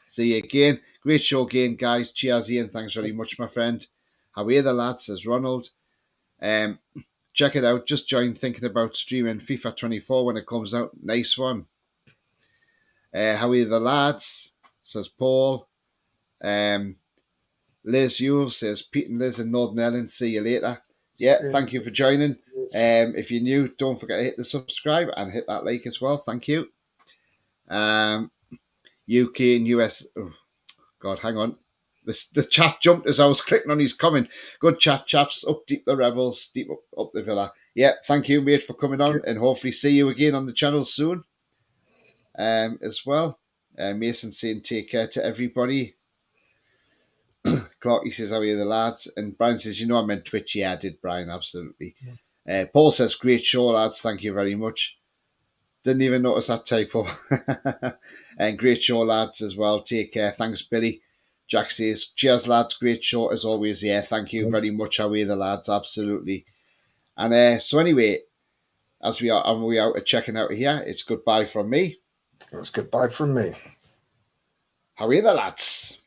See you again. Great show again, guys. Cheers, Ian. Thanks very much, my friend. How are you the lads, says Ronald. Check it out. Just joined thinking about streaming FIFA 24 when it comes out. Nice one. How are you the lads, says Paul. Liz Yule says, Pete and Liz in Northern Ireland, see you later. Yeah, thank you for joining. If you're new, don't forget to hit the subscribe and hit that like as well. Thank you. UK and US. Oh, God, hang on. The chat jumped as I was clicking on his comment. Good chat, chaps. Up deep the Rebels, deep up the Villa. Yeah, thank you, mate, for coming on, and hopefully see you again on the channel soon. As well. Mason saying take care to everybody. Clarky says, how are you the lads? And Brian says, you know I meant Twitch. Yeah, I did, Brian, absolutely. Paul says, great show, lads. Thank you very much. Didn't even notice that typo. And great show, lads, as well. Take care. Thanks, Billy. Jack says, cheers, lads. Great show, as always. Yeah, thank you very much. How are you the lads? Absolutely. And so anyway, as we are out checking out here, it's goodbye from me. It's goodbye from me. How are you the lads?